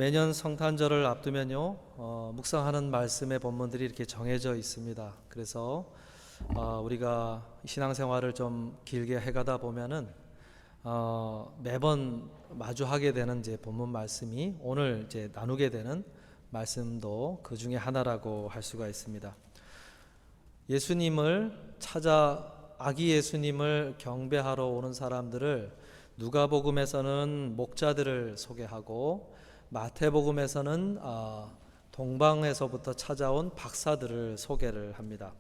매년 성탄절을 앞두면요, 묵상하는 말씀의 본문들이 이렇게 정해져 있습니다. 그래서 우리가 신앙생활을 좀 길게 해가다 보면은 매번 마주하게 되는 이제 본문 말씀이 오늘 이제 나누게 되는 말씀도 그 중에 하나라고 할 수가 있습니다. 예수님을 찾아 아기 예수님을 경배하러 오는 사람들을 누가복음에서는 목자들을 소개하고 마태복음에서는 동방에서부터 찾아온 박사들을 소개를 합니다.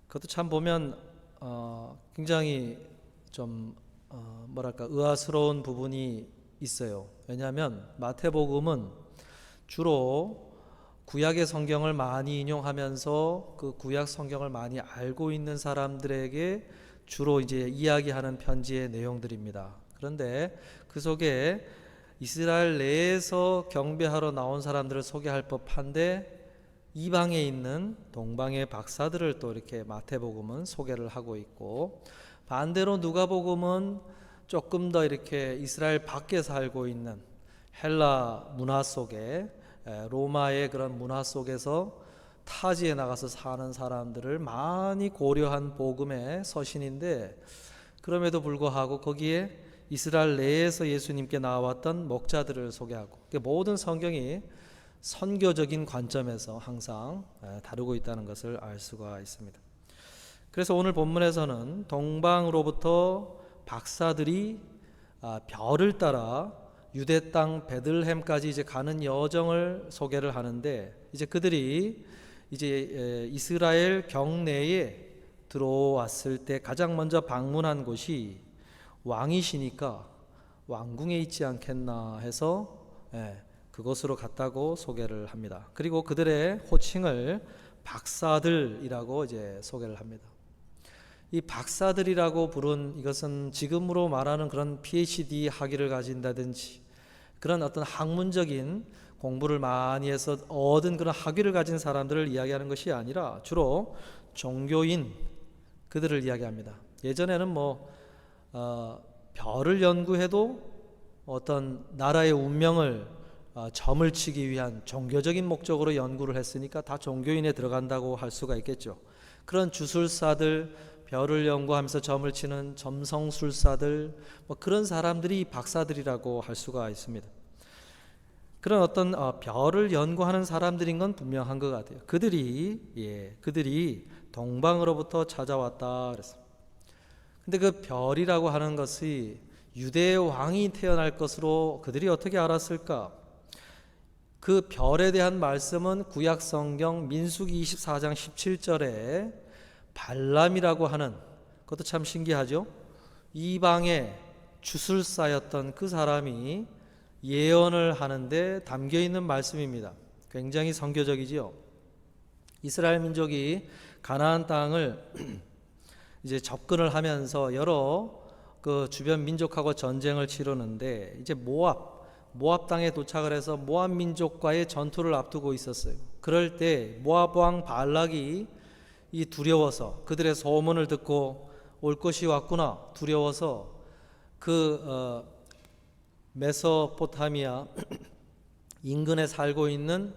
그것도 참 보면 굉장히 좀 의아스러운 부분이 있어요. 왜냐하면 마태복음은 주로 구약의 성경을 많이 인용하면서 그 구약 성경을 많이 알고 있는 사람들에게 주로 이제 이야기하는 편지의 내용들입니다. 그런데 그 속에 이스라엘 내에서 경배하러 나온 사람들을 소개할 법한데 이방에 있는 동방의 박사들을 또 이렇게 마태복음은 소개를 하고 있고, 반대로 누가복음은 조금 더 이렇게 이스라엘 밖에 살고 있는 헬라 문화 속에, 로마의 그런 문화 속에서 타지에 나가서 사는 사람들을 많이 고려한 복음의 서신인데, 그럼에도 불구하고 거기에 이스라엘 내에서 예수님께 나왔던 목자들을 소개하고, 모든 성경이 선교적인 관점에서 항상 다루고 있다는 것을 알 수가 있습니다. 그래서 오늘 본문에서는 동방으로부터 박사들이 별을 따라 유대 땅 베들레헴까지 이제 가는 여정을 소개를 하는데, 이제 그들이 이제 이스라엘 경내에 들어왔을 때 가장 먼저 방문한 곳이 왕이시니까 왕궁에 있지 않겠나 해서 그곳으로 갔다고 소개를 합니다. 그리고 그들의 호칭을 박사들이라고 이제 소개를 합니다. 이 박사들이라고 부른 이것은 지금으로 말하는 그런 PhD 학위를 가진다든지 그런 어떤 학문적인 공부를 많이 해서 얻은 그런 학위를 가진 사람들을 이야기하는 것이 아니라 주로 종교인 그들을 이야기합니다. 예전에는 별을 연구해도 어떤 나라의 운명을 점을 치기 위한 종교적인 목적으로 연구를 했으니까 다 종교인에 들어간다고 할 수가 있겠죠. 그런 주술사들, 별을 연구하면서 점을 치는 점성술사들, 그런 사람들이 박사들이라고 할 수가 있습니다. 그런 어떤 별을 연구하는 사람들인 건 분명한 것 같아요. 그들이 동방으로부터 찾아왔다 그랬습니다. 근데 그 별이라고 하는 것이 유대의 왕이 태어날 것으로 그들이 어떻게 알았을까? 그 별에 대한 말씀은 구약 성경 민수기 24장 17절에 발람이라고 하는, 그것도 참 신기하죠. 이방의 주술사였던 그 사람이 예언을 하는데 담겨 있는 말씀입니다. 굉장히 선교적이지요. 이스라엘 민족이 가나안 땅을 이제 접근을 하면서 여러 그 주변 민족하고 전쟁을 치르는데, 이제 모압 땅에 도착을 해서 모압 민족과의 전투를 앞두고 있었어요. 그럴 때 모압 왕 발락이 두려워서, 그들의 소문을 듣고 올 것이 왔구나 두려워서 메소포타미아 인근에 살고 있는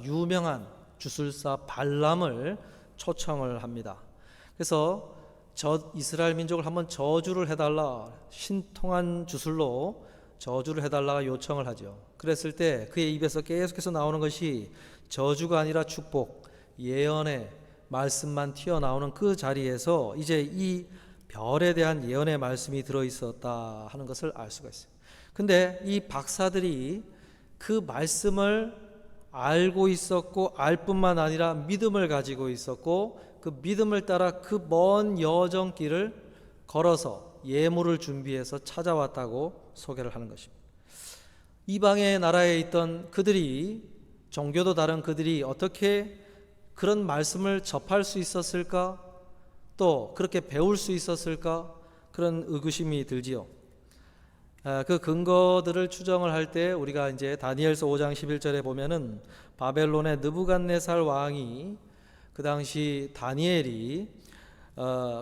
유명한 주술사 발람을 초청을 합니다. 그래서 이스라엘 민족을 한번 저주를 해달라, 신통한 주술로 저주를 해달라 요청을 하죠. 그랬을 때 그의 입에서 계속해서 나오는 것이 저주가 아니라 축복, 예언의 말씀만 튀어나오는 그 자리에서 이제 이 별에 대한 예언의 말씀이 들어있었다 하는 것을 알 수가 있어요. 근데 이 박사들이 그 말씀을 알고 있었고, 알 뿐만 아니라 믿음을 가지고 있었고, 그 믿음을 따라 그 먼 여정길을 걸어서 예물을 준비해서 찾아왔다고 소개를 하는 것입니다. 이방의 나라에 있던 그들이, 종교도 다른 그들이 어떻게 그런 말씀을 접할 수 있었을까? 또 그렇게 배울 수 있었을까? 그런 의구심이 들지요. 그 근거들을 추정을 할 때 우리가 이제 다니엘서 5장 11절에 보면은 바벨론의 느부갓네살 왕이, 그 당시 다니엘이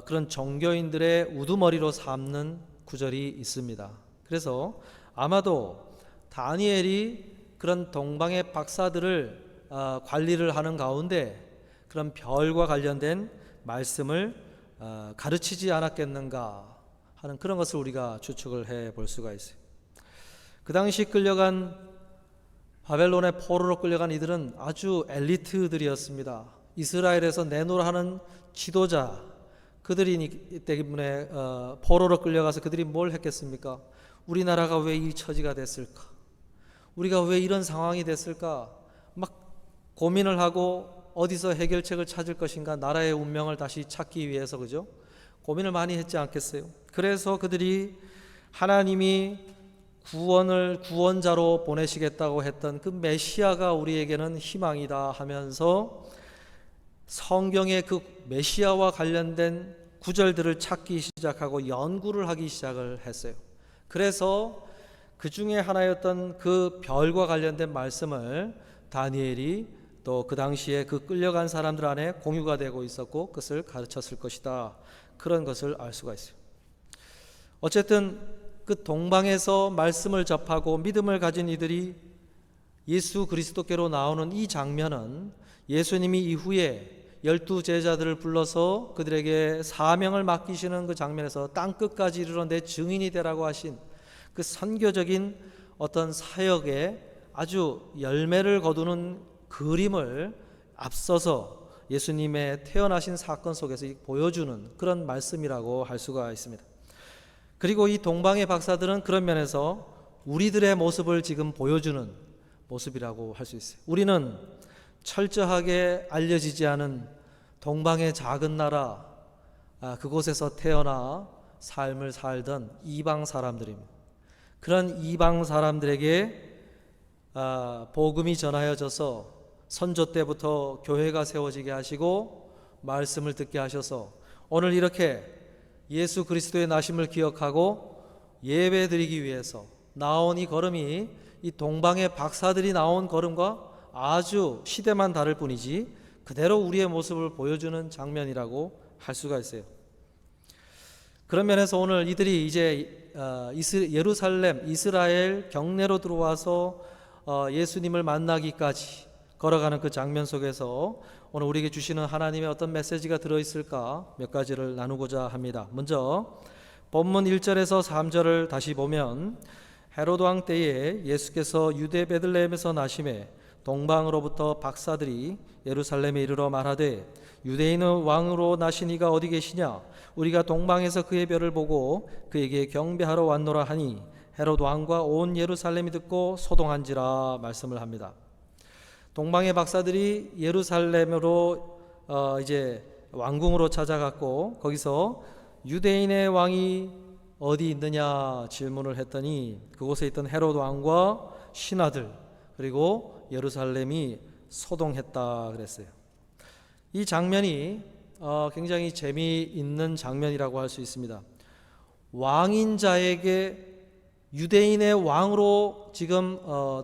그런 종교인들의 우두머리로 삼는 구절이 있습니다. 그래서 아마도 다니엘이 그런 동방의 박사들을 관리를 하는 가운데 그런 별과 관련된 말씀을 가르치지 않았겠는가 하는 그런 것을 우리가 추측을 해 볼 수가 있어요. 그 당시 끌려간 바벨론의 포로로 끌려간 이들은 아주 엘리트들이었습니다. 이스라엘에서 내노라 하는 지도자, 그들이 때문에 포로로 끌려가서 그들이 뭘 했겠습니까? 우리나라가 왜 이 처지가 됐을까? 우리가 왜 이런 상황이 됐을까? 막 고민을 하고 어디서 해결책을 찾을 것인가? 나라의 운명을 다시 찾기 위해서, 그죠? 고민을 많이 했지 않겠어요? 그래서 그들이 하나님이 구원자로 보내시겠다고 했던 그 메시아가 우리에게는 희망이다 하면서 성경의 그 메시아와 관련된 구절들을 찾기 시작하고 연구를 하기 시작을 했어요. 그래서 그 중에 하나였던 그 별과 관련된 말씀을 다니엘이 또 그 당시에 그 끌려간 사람들 안에 공유가 되고 있었고 그것을 가르쳤을 것이다. 그런 것을 알 수가 있어요. 어쨌든 그 동방에서 말씀을 접하고 믿음을 가진 이들이 예수 그리스도께로 나오는 이 장면은 예수님이 이후에 12 제자들을 불러서 그들에게 사명을 맡기시는 그 장면에서 땅끝까지 이르러 내 증인이 되라고 하신 그 선교적인 어떤 사역에 아주 열매를 거두는 그림을 앞서서 예수님의 태어나신 사건 속에서 보여주는 그런 말씀이라고 할 수가 있습니다. 그리고 이 동방의 박사들은 그런 면에서 우리들의 모습을 지금 보여주는 모습이라고 할 수 있어요. 우리는 철저하게 알려지지 않은 동방의 작은 나라, 그곳에서 태어나 삶을 살던 이방 사람들입니다. 그런 이방 사람들에게 복음이 전하여져서 선조 때부터 교회가 세워지게 하시고 말씀을 듣게 하셔서 오늘 이렇게 예수 그리스도의 나심을 기억하고 예배 드리기 위해서 나온 이 걸음이 이 동방의 박사들이 나온 걸음과 아주 시대만 다를 뿐이지 그대로 우리의 모습을 보여주는 장면이라고 할 수가 있어요. 그런 면에서 오늘 이들이 이제 예루살렘, 이스라엘 경내로 들어와서 예수님을 만나기까지 걸어가는 그 장면 속에서 오늘 우리에게 주시는 하나님의 어떤 메시지가 들어있을까 몇 가지를 나누고자 합니다. 먼저 본문 1절에서 3절을 다시 보면 헤로드 왕 때에 예수께서 유대 베들레헴에서 나심에 동방으로부터 박사들이 예루살렘에 이르러 말하되 유대인의 왕으로 나신 이가 어디 계시냐? 우리가 동방에서 그의 별을 보고 그에게 경배하러 왔노라 하니 헤로드 왕과 온 예루살렘이 듣고 소동한지라 말씀을 합니다. 동방의 박사들이 예루살렘으로 이제 왕궁으로 찾아갔고 거기서 유대인의 왕이 어디 있느냐 질문을 했더니 그곳에 있던 헤로드 왕과 신하들 그리고 예루살렘이 소동했다 그랬어요. 이 장면이 굉장히 재미있는 장면이라고 할 수 있습니다. 왕인 자에게 유대인의 왕으로 지금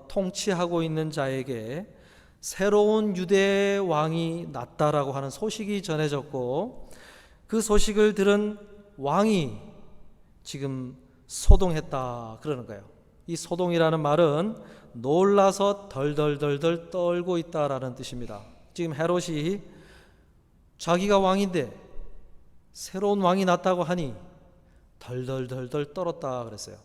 통치하고 있는 자에게 새로운 유대 왕이 났다라고 하는 소식이 전해졌고 그 소식을 들은 왕이 지금 소동했다 그러는 거예요. 이 소동이라는 말은 놀라서 덜덜덜덜 떨고 있다라는 뜻입니다. 지금 헤롯이 자기가 왕인데 새로운 왕이 났다고 하니 덜덜덜덜 떨었다 그랬어요.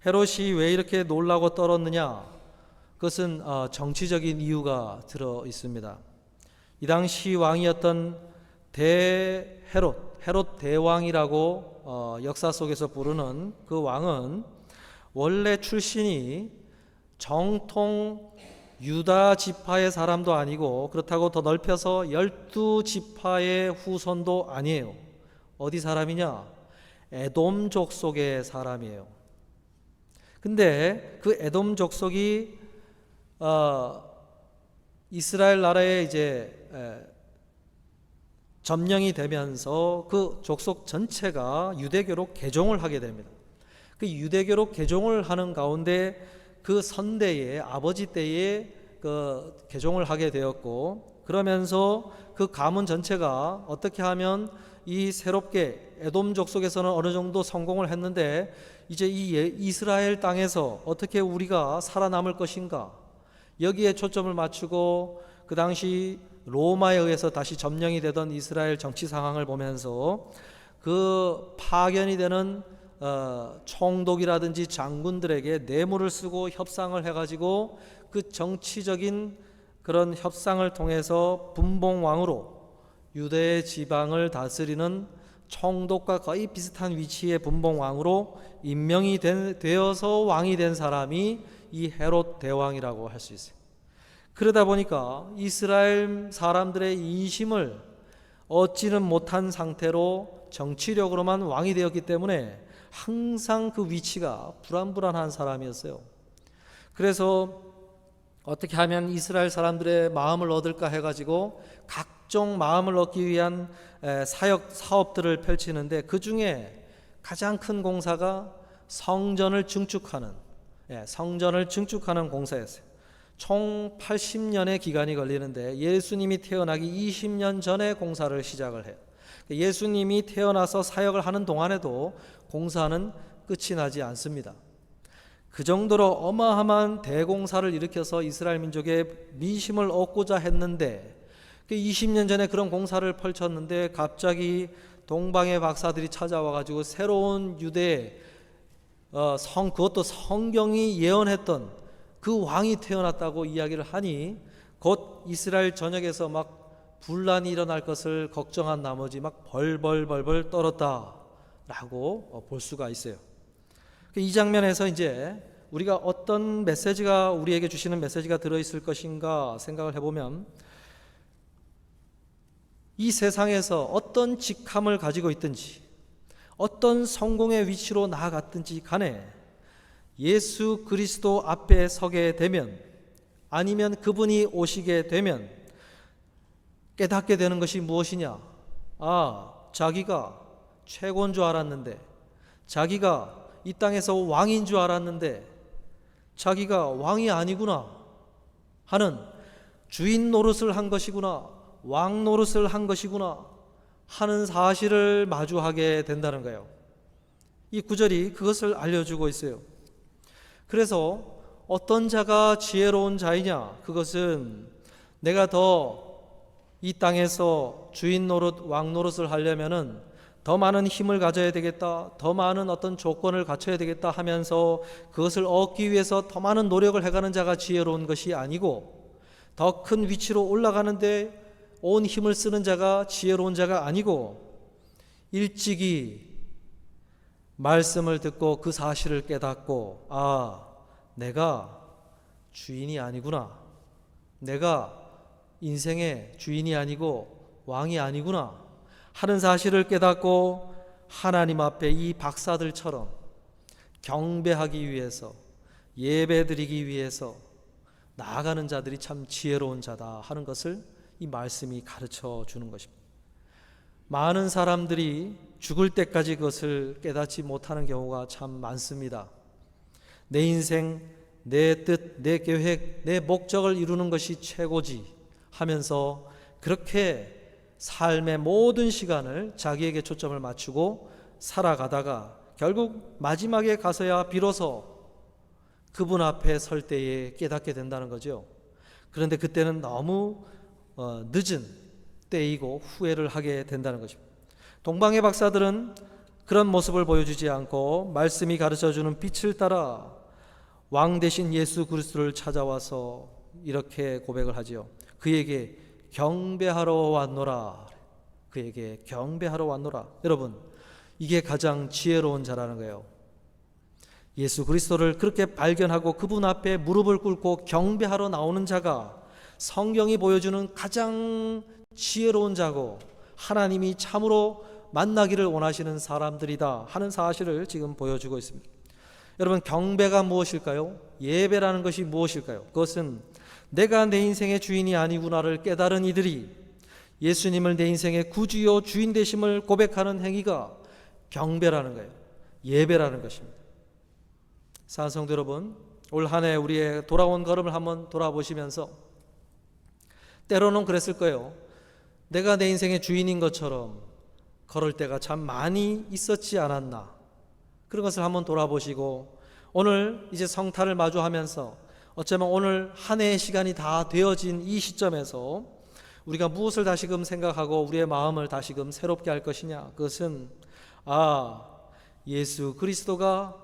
헤롯이 왜 이렇게 놀라고 떨었느냐? 그것은 정치적인 이유가 들어 있습니다. 이 당시 왕이었던 헤롯 대왕이라고 역사 속에서 부르는 그 왕은 원래 출신이 정통 유다 지파의 사람도 아니고 그렇다고 더 넓혀서 12지파의 후손도 아니에요. 어디 사람이냐? 에돔 족속의 사람이에요. 근데 그 에돔 족속이 이스라엘 나라에 이제 점령이 되면서 그 족속 전체가 유대교로 개종을 하게 됩니다. 그 유대교로 개종을 하는 가운데 그 선대의 아버지 때에 그 개종을 하게 되었고 그러면서 그 가문 전체가 어떻게 하면 이 새롭게 에돔 족속에서는 어느 정도 성공을 했는데 이제 이 이스라엘 땅에서 어떻게 우리가 살아남을 것인가, 여기에 초점을 맞추고 그 당시 로마에 의해서 다시 점령이 되던 이스라엘 정치 상황을 보면서 그 파견이 되는 총독이라든지 장군들에게 뇌물을 쓰고 협상을 해가지고 그 정치적인 그런 협상을 통해서 분봉왕으로 유대 지방을 다스리는 총독과 거의 비슷한 위치의 분봉왕으로 임명이 되어서 왕이 된 사람이 이 헤롯 대왕이라고 할 수 있어요. 그러다 보니까 이스라엘 사람들의 인심을 얻지는 못한 상태로 정치력으로만 왕이 되었기 때문에 항상 그 위치가 불안불안한 사람이었어요. 그래서 어떻게 하면 이스라엘 사람들의 마음을 얻을까 해가지고 각종 마음을 얻기 위한 사업들을 펼치는데, 그 중에 가장 큰 공사가 성전을 증축하는 공사였어요. 총 80년의 기간이 걸리는데 예수님이 태어나기 20년 전에 공사를 시작을 해요. 예수님이 태어나서 사역을 하는 동안에도 공사는 끝이 나지 않습니다. 그 정도로 어마어마한 대공사를 일으켜서 이스라엘 민족의 민심을 얻고자 했는데, 20년 전에 그런 공사를 펼쳤는데 갑자기 동방의 박사들이 찾아와 가지고 새로운 유대 그것도 성경이 예언했던 그 왕이 태어났다고 이야기를 하니 곧 이스라엘 전역에서 막 분란이 일어날 것을 걱정한 나머지 막 벌벌 떨었다라고 볼 수가 있어요. 이 장면에서 이제 우리가 어떤 메시지가, 우리에게 주시는 메시지가 들어있을 것인가 생각을 해보면, 이 세상에서 어떤 직함을 가지고 있든지 어떤 성공의 위치로 나아갔든지 간에 예수 그리스도 앞에 서게 되면, 아니면 그분이 오시게 되면 깨닫게 되는 것이 무엇이냐? 자기가 최고인 줄 알았는데, 자기가 이 땅에서 왕인 줄 알았는데 자기가 왕이 아니구나 하는, 주인 노릇을 한 것이구나, 왕 노릇을 한 것이구나 하는 사실을 마주하게 된다는 거예요. 이 구절이 그것을 알려주고 있어요. 그래서 어떤 자가 지혜로운 자이냐? 그것은 내가 더 이 땅에서 주인 노릇, 왕 노릇을 하려면은 더 많은 힘을 가져야 되겠다, 더 많은 어떤 조건을 갖춰야 되겠다 하면서 그것을 얻기 위해서 더 많은 노력을 해가는 자가 지혜로운 것이 아니고, 더 큰 위치로 올라가는데 온 힘을 쓰는 자가 지혜로운 자가 아니고, 일찍이 말씀을 듣고 그 사실을 깨닫고, 내가 주인이 아니구나, 내가 인생의 주인이 아니고 왕이 아니구나 하는 사실을 깨닫고 하나님 앞에 이 박사들처럼 경배하기 위해서, 예배드리기 위해서 나아가는 자들이 참 지혜로운 자다 하는 것을 이 말씀이 가르쳐 주는 것입니다. 많은 사람들이 죽을 때까지 그것을 깨닫지 못하는 경우가 참 많습니다. 내 인생, 내 뜻, 내 계획, 내 목적을 이루는 것이 최고지 하면서 그렇게 삶의 모든 시간을 자기에게 초점을 맞추고 살아가다가 결국 마지막에 가서야 비로소 그분 앞에 설 때에 깨닫게 된다는 거죠. 그런데 그때는 너무 늦은 때이고 후회를 하게 된다는 것입니다. 동방의 박사들은 그런 모습을 보여주지 않고 말씀이 가르쳐주는 빛을 따라 왕 대신 예수 그리스도를 찾아와서 이렇게 고백을 하지요. 그에게 경배하러 왔노라. 그에게 경배하러 왔노라. 여러분, 이게 가장 지혜로운 자라는 거예요. 예수 그리스도를 그렇게 발견하고 그분 앞에 무릎을 꿇고 경배하러 나오는 자가 성경이 보여주는 가장 지혜로운 자고 하나님이 참으로 만나기를 원하시는 사람들이다 하는 사실을 지금 보여주고 있습니다. 여러분, 경배가 무엇일까요? 예배라는 것이 무엇일까요? 그것은 내가 내 인생의 주인이 아니구나를 깨달은 이들이 예수님을 내 인생의 구주요 주인 되심을 고백하는 행위가 경배라는 거예요. 예배라는 것입니다. 사랑하는 성도 여러분, 올 한 해 우리의 돌아온 걸음을 한번 돌아보시면서 때로는 그랬을 거예요. 내가 내 인생의 주인인 것처럼 걸을 때가 참 많이 있었지 않았나. 그런 것을 한번 돌아보시고 오늘 이제 성탄을 마주하면서 어쩌면 오늘 한 해의 시간이 다 되어진 이 시점에서 우리가 무엇을 다시금 생각하고 우리의 마음을 다시금 새롭게 할 것이냐? 그것은 예수 그리스도가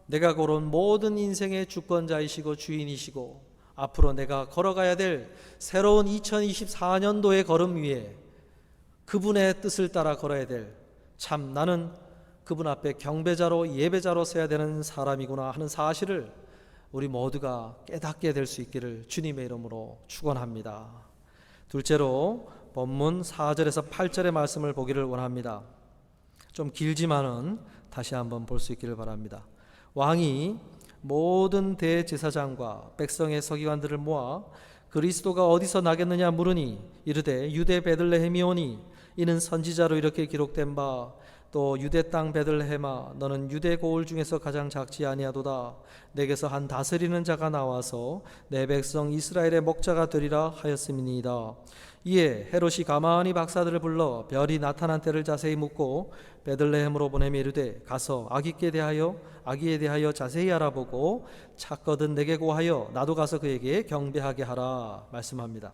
내가 고른 모든 인생의 주권자이시고 주인이시고 앞으로 내가 걸어가야 될 새로운 2024년도의 걸음 위에 그분의 뜻을 따라 걸어야 될, 참 나는 그분 앞에 경배자로 예배자로 서야 되는 사람이구나 하는 사실을 우리 모두가 깨닫게 될 수 있기를 주님의 이름으로 축원합니다. 둘째로 본문 4절에서 8절의 말씀을 보기를 원합니다. 좀 길지만은 다시 한번 볼 수 있기를 바랍니다. 왕이 모든 대제사장과 백성의 서기관들을 모아 그리스도가 어디서 나겠느냐 물으니 이르되 유대 베들레헴이오니 이는 선지자로 이렇게 기록된 바 또 유대 땅 베들레헴아 너는 유대 고을 중에서 가장 작지 아니하도다. 내게서 한 다스리는 자가 나와서 내 백성 이스라엘의 목자가 되리라 하였음이니이다. 이에 헤롯이 가만히 박사들을 불러 별이 나타난 때를 자세히 묻고 베들레헴으로 보내며 이르되 가서 아기에 대하여 자세히 알아보고 찾거든 내게 고하여 나도 가서 그에게 경배하게 하라 말씀합니다.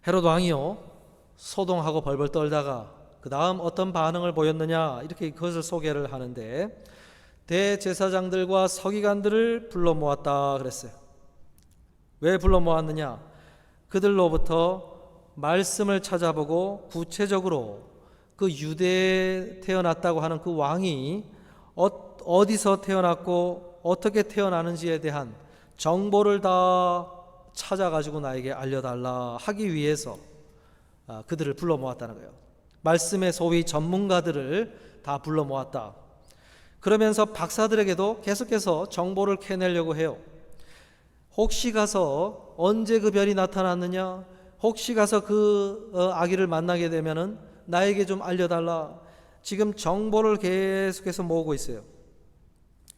헤롯 왕이요 소동하고 벌벌 떨다가 그 다음 어떤 반응을 보였느냐 이렇게 그것을 소개를 하는데 대제사장들과 서기관들을 불러 모았다 그랬어요. 왜 불러 모았느냐? 그들로부터 말씀을 찾아보고 구체적으로 그 유대에 태어났다고 하는 그 왕이 어디서 태어났고 어떻게 태어나는지에 대한 정보를 다 찾아가지고 나에게 알려달라 하기 위해서 그들을 불러 모았다는 거예요. 말씀의 소위 전문가들을 다 불러 모았다. 그러면서 박사들에게도 계속해서 정보를 캐내려고 해요. 혹시 가서 언제 그 별이 나타났느냐, 혹시 가서 그 아기를 만나게 되면은 나에게 좀 알려달라. 지금 정보를 계속해서 모으고 있어요.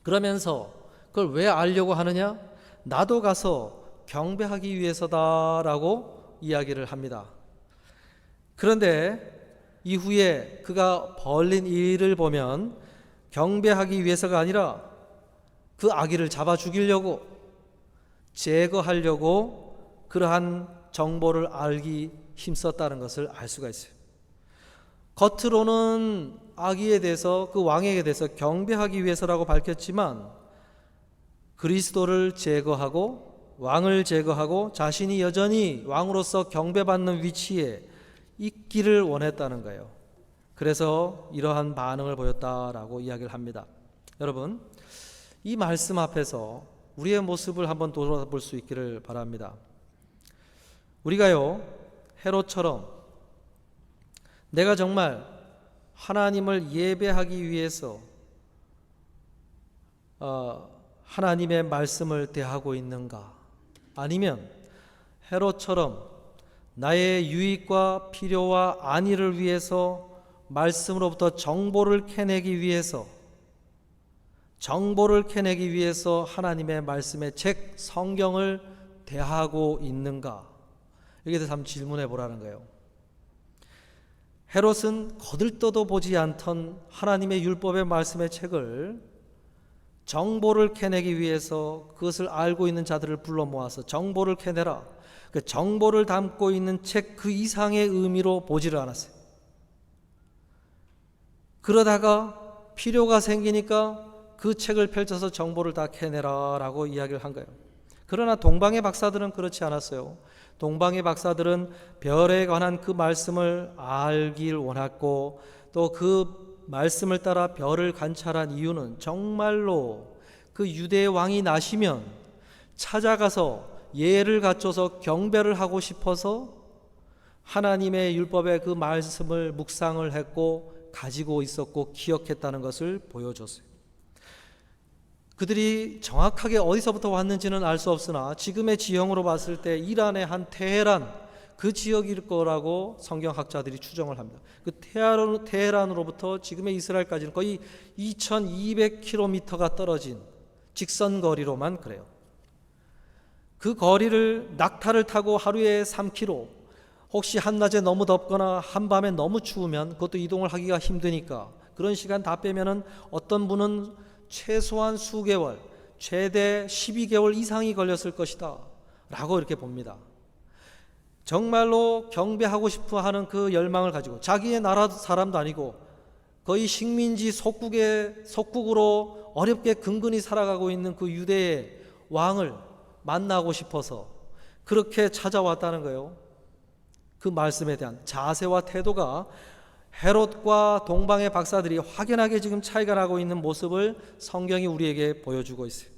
그러면서 그걸 왜 알려고 하느냐? 나도 가서 경배하기 위해서다라고 이야기를 합니다. 그런데 이후에 그가 벌린 일을 보면 경배하기 위해서가 아니라 그 아기를 잡아 죽이려고 제거하려고 그러한 정보를 알기 힘썼다는 것을 알 수가 있어요. 겉으로는 아기에 대해서 그 왕에게 대해서 경배하기 위해서라고 밝혔지만 그리스도를 제거하고 왕을 제거하고 자신이 여전히 왕으로서 경배받는 위치에 있기를 원했다는 거예요. 그래서 이러한 반응을 보였다라고 이야기를 합니다. 여러분, 이 말씀 앞에서 우리의 모습을 한번 돌아볼 수 있기를 바랍니다. 우리가요 헤롯처럼 내가 정말 하나님을 예배하기 위해서 하나님의 말씀을 대하고 있는가? 아니면 헤롯처럼 나의 유익과 필요와 안위를 위해서 말씀으로부터 정보를 캐내기 위해서 하나님의 말씀의 책 성경을 대하고 있는가? 여기에 대해서 한번 질문해 보라는 거예요. 헤롯은 거들떠도 보지 않던 하나님의 율법의 말씀의 책을 정보를 캐내기 위해서 그것을 알고 있는 자들을 불러 모아서 정보를 캐내라. 그 정보를 담고 있는 책 그 이상의 의미로 보지를 않았어요. 그러다가 필요가 생기니까 그 책을 펼쳐서 정보를 다 캐내라 라고 이야기를 한 거예요. 그러나 동방의 박사들은 그렇지 않았어요. 동방의 박사들은 별에 관한 그 말씀을 알길 원했고 또 그 말씀을 따라 별을 관찰한 이유는 정말로 그 유대의 왕이 나시면 찾아가서 예를 갖춰서 경배를 하고 싶어서 하나님의 율법의 그 말씀을 묵상을 했고 가지고 있었고 기억했다는 것을 보여줬어요. 그들이 정확하게 어디서부터 왔는지는 알 수 없으나 지금의 지형으로 봤을 때 이란의 한 테헤란 그 지역일 거라고 성경학자들이 추정을 합니다. 그 테헤란으로부터 지금의 이스라엘까지는 거의 2200km가 떨어진 직선거리로만 그래요. 그 거리를 낙타를 타고 하루에 3km, 혹시 한낮에 너무 덥거나 한밤에 너무 추우면 그것도 이동을 하기가 힘드니까 그 그런 시간 다 빼면은 어떤 분은 최소한 수개월, 최대 12개월 이상이 걸렸을 것이다 라고 이렇게 봅니다. 정말로 경배하고 싶어 하는 그 열망을 가지고 자기의 나라 사람도 아니고 거의 식민지 속국으로 어렵게 근근히 살아가고 있는 그 유대의 왕을 만나고 싶어서 그렇게 찾아왔다는 거예요. 그 말씀에 대한 자세와 태도가 헤롯과 동방의 박사들이 확연하게 지금 차이가 나고 있는 모습을 성경이 우리에게 보여주고 있어요.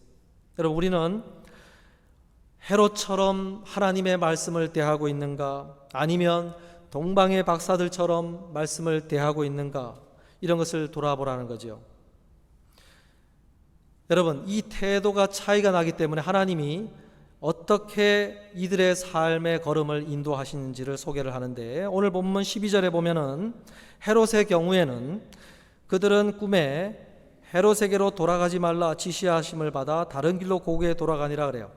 여러분, 우리는 헤롯처럼 하나님의 말씀을 대하고 있는가, 아니면 동방의 박사들처럼 말씀을 대하고 있는가, 이런 것을 돌아보라는 거죠. 여러분, 이 태도가 차이가 나기 때문에 하나님이 어떻게 이들의 삶의 걸음을 인도하시는지를 소개를 하는데, 오늘 본문 12절에 보면은 헤롯의 경우에는 그들은 꿈에 헤롯에게로 돌아가지 말라 지시하심을 받아 다른 길로 고국에 돌아가니라 그래요.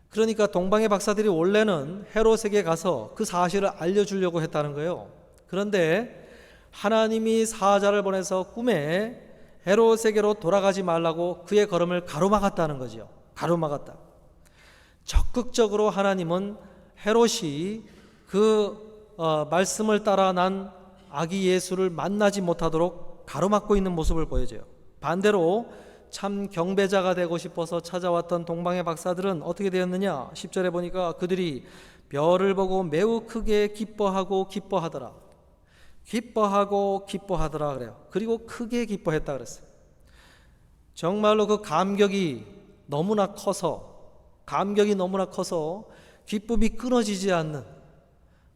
그러니까 동방의 박사들이 원래는 헤롯에게 가서 그 사실을 알려주려고 했다는 거예요. 그런데 하나님이 사자를 보내서 꿈에 헤롯에게로 돌아가지 말라고 그의 걸음을 가로막았다는 거죠. 가로막았다. 적극적으로 하나님은 헤롯이 그 말씀을 따라 난 아기 예수를 만나지 못하도록 가로막고 있는 모습을 보여줘요. 반대로 참 경배자가 되고 싶어서 찾아왔던 동방의 박사들은 어떻게 되었느냐? 10절에 보니까 그들이 별을 보고 매우 크게 기뻐하고 기뻐하더라. 기뻐하더라 그래요. 그리고 크게 기뻐했다 그랬어요. 정말로 그 감격이 너무나 커서 기쁨이 끊어지지 않는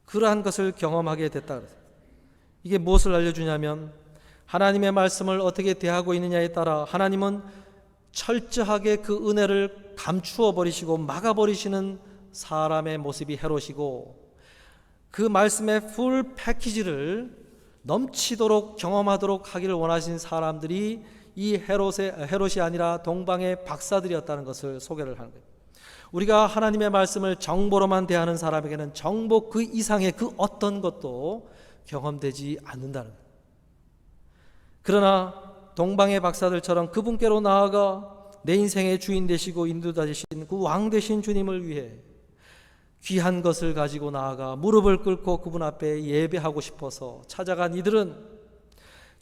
그러한 것을 경험하게 됐다 그랬어요. 이게 무엇을 알려주냐면 하나님의 말씀을 어떻게 대하고 있느냐에 따라 하나님은 철저하게 그 은혜를 감추어 버리시고 막아 버리시는 사람의 모습이 헤롯이고, 그 말씀의 풀 패키지를 넘치도록 경험하도록 하기를 원하신 사람들이 이 헤롯이 아니라 동방의 박사들이었다는 것을 소개를 하는 거예요. 우리가 하나님의 말씀을 정보로만 대하는 사람에게는 정보 그 이상의 그 어떤 것도 경험되지 않는다는 거예요. 그러나 동방의 박사들처럼 그분께로 나아가 내 인생의 주인 되시고 인도자 되신 그 왕 되신 주님을 위해 귀한 것을 가지고 나아가 무릎을 꿇고 그분 앞에 예배하고 싶어서 찾아간 이들은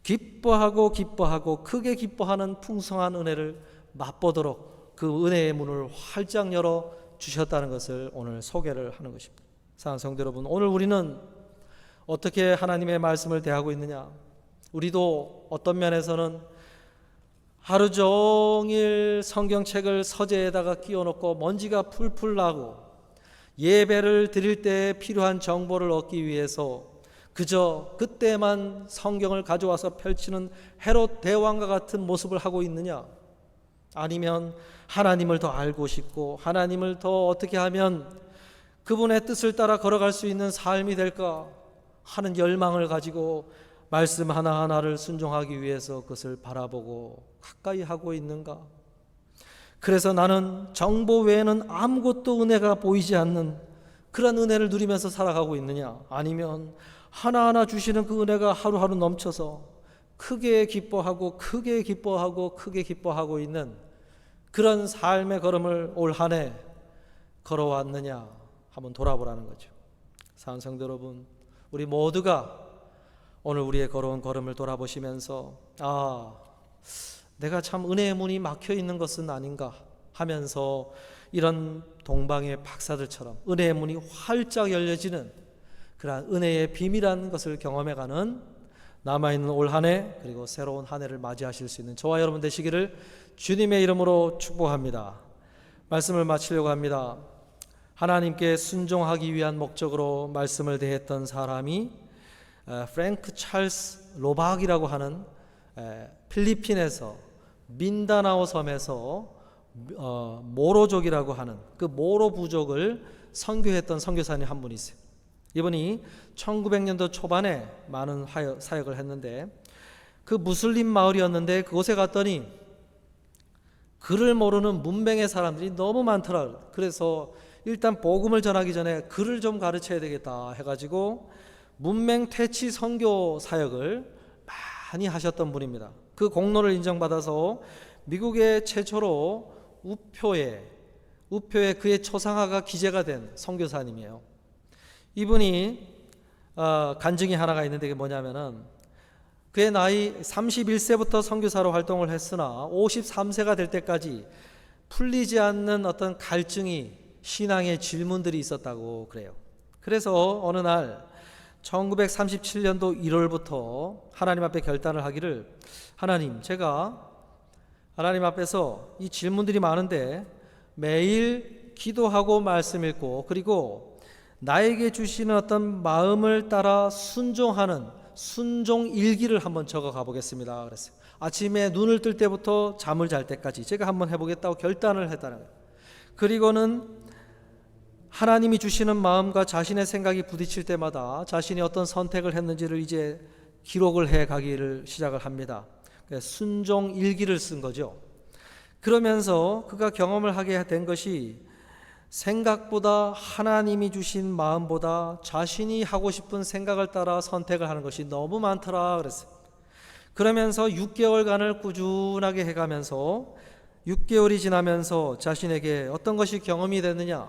기뻐하고 크게 기뻐하는 풍성한 은혜를 맛보도록 그 은혜의 문을 활짝 열어 주셨다는 것을 오늘 소개를 하는 것입니다. 사랑하는 성도 여러분, 오늘 우리는 어떻게 하나님의 말씀을 대하고 있느냐? 우리도 어떤 면에서는 하루 종일 성경책을 서재에다가 끼워놓고 먼지가 풀풀 나고 예배를 드릴 때 필요한 정보를 얻기 위해서 그저 그때만 성경을 가져와서 펼치는 헤롯 대왕과 같은 모습을 하고 있느냐? 아니면 하나님을 더 알고 싶고 하나님을 더 어떻게 하면 그분의 뜻을 따라 걸어갈 수 있는 삶이 될까 하는 열망을 가지고 말씀 하나하나를 순종하기 위해서 그것을 바라보고 가까이 하고 있는가? 그래서 나는 정보 외에는 아무것도 은혜가 보이지 않는 그런 은혜를 누리면서 살아가고 있느냐? 아니면 하나하나 주시는 그 은혜가 하루하루 넘쳐서 크게 기뻐하고 있는 그런 삶의 걸음을 올 한 해 걸어왔느냐 한번 돌아보라는 거죠. 사랑하는 성도 여러분, 우리 모두가 오늘 우리의 걸어온 걸음을 돌아보시면서 내가 참 은혜의 문이 막혀 있는 것은 아닌가 하면서 이런 동방의 박사들처럼 은혜의 문이 활짝 열려지는 그러한 은혜의 비밀한 것을 경험해가는 남아있는 올 한 해 그리고 새로운 한 해를 맞이하실 수 있는 저와 여러분 되시기를 주님의 이름으로 축복합니다. 말씀을 마치려고 합니다. 하나님께 순종하기 위한 목적으로 말씀을 대했던 사람이 프랭크 찰스 로박이라고 하는 필리핀에서 민다나오 섬에서 모로족이라고 하는 그 모로 부족을 선교했던 선교사님 한 분이 있어요. 이분이 1900년도 초반에 많은 사역을 했는데 그 무슬림 마을이었는데 그곳에 갔더니 글을 모르는 문맹의 사람들이 너무 많더라. 그래서 일단 복음을 전하기 전에 글을 좀 가르쳐야 되겠다 해가지고 문맹 퇴치 선교 사역을 많이 하셨던 분입니다. 그 공로를 인정받아서 미국의 최초로 우표에 그의 초상화가 기재가 된 선교사님이에요. 이분이 간증이 하나가 있는데 그게 뭐냐면은 그의 나이 31세부터 선교사로 활동을 했으나 53세가 될 때까지 풀리지 않는 어떤 갈증이, 신앙의 질문들이 있었다고 그래요. 그래서 어느 날 1937년도 1월부터 하나님 앞에 결단을 하기를, 하나님, 제가 하나님 앞에서 이 질문들이 많은데 매일 기도하고 말씀 읽고 그리고 나에게 주시는 어떤 마음을 따라 순종하는 순종 일기를 한번 적어 가보겠습니다. 그랬어요. 아침에 눈을 뜰 때부터 잠을 잘 때까지 제가 한번 해보겠다고 결단을 했다는 거예요. 그리고는 하나님이 주시는 마음과 자신의 생각이 부딪힐 때마다 자신이 어떤 선택을 했는지를 이제 기록을 해 가기를 시작을 합니다. 순종 일기를 쓴 거죠. 그러면서 그가 경험을 하게 된 것이 생각보다 하나님이 주신 마음보다 자신이 하고 싶은 생각을 따라 선택을 하는 것이 너무 많더라 그랬어요. 그러면서 6개월간을 꾸준하게 해가면서 6개월이 지나면서 자신에게 어떤 것이 경험이 됐느냐,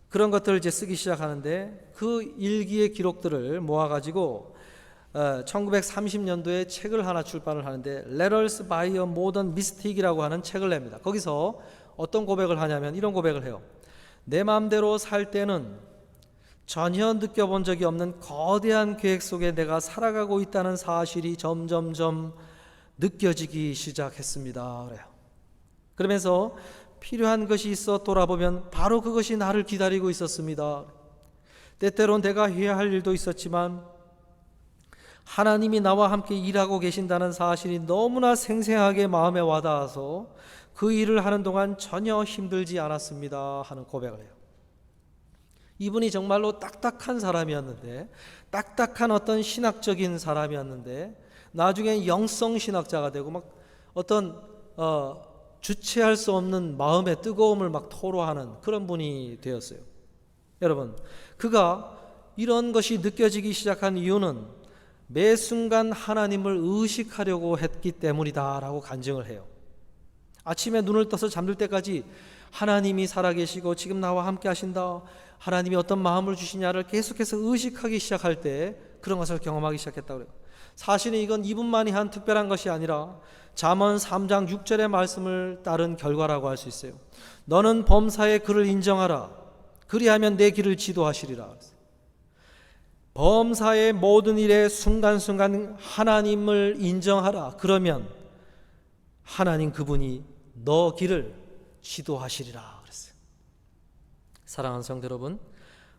그런 것들을 이제 쓰기 시작하는데 그 일기의 기록들을 모아가지고 1930년도에 책을 하나 출판을 하는데 Letters by a Modern Mystic이라고 하는 책을 냅니다. 거기서 어떤 고백을 하냐면 이런 고백을 해요. 내 마음대로 살 때는 전혀 느껴본 적이 없는 거대한 계획 속에 내가 살아가고 있다는 사실이 점점점 느껴지기 시작했습니다. 그래요. 그러면서 필요한 것이 있어 돌아보면 바로 그것이 나를 기다리고 있었습니다. 때때론 내가 해야 할 일도 있었지만 하나님이 나와 함께 일하고 계신다는 사실이 너무나 생생하게 마음에 와닿아서 그 일을 하는 동안 전혀 힘들지 않았습니다 하는 고백을 해요. 이분이 정말로 딱딱한 사람이었는데, 딱딱한 어떤 신학적인 사람이었는데 나중에 영성 신학자가 되고 막 어떤 주체할 수 없는 마음의 뜨거움을 막 토로하는 그런 분이 되었어요. 여러분, 그가 이런 것이 느껴지기 시작한 이유는 매 순간 하나님을 의식하려고 했기 때문이다라고 간증을 해요. 아침에 눈을 떠서 잠들 때까지 하나님이 살아계시고 지금 나와 함께 하신다, 하나님이 어떤 마음을 주시냐를 계속해서 의식하기 시작할 때 그런 것을 경험하기 시작했다고 그래요. 사실은 이건 이분만이 한 특별한 것이 아니라 잠언 3장 6절의 말씀을 따른 결과라고 할 수 있어요. 너는 범사의 그를 인정하라, 그리하면 내 길을 지도하시리라. 범사의 모든 일에 순간순간 하나님을 인정하라. 그러면 하나님 그분이 너 길을 지도하시리라 그랬어요. 사랑하는 성도 여러분,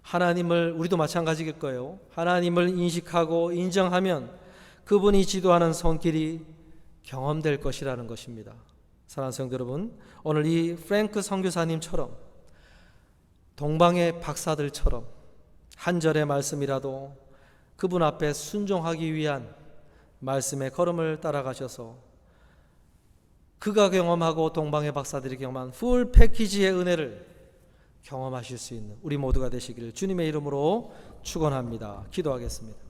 하나님을, 우리도 마찬가지일 거예요. 하나님을 인식하고 인정하면 그분이 지도하는 손길이 경험될 것이라는 것입니다. 사랑하는 성도 여러분, 오늘 이 프랭크 선교사님처럼 동방의 박사들처럼 한 절의 말씀이라도 그분 앞에 순종하기 위한 말씀의 걸음을 따라가셔서 그가 경험하고 동방의 박사들이 경험한 풀 패키지의 은혜를 경험하실 수 있는 우리 모두가 되시기를 주님의 이름으로 축원합니다. 기도하겠습니다.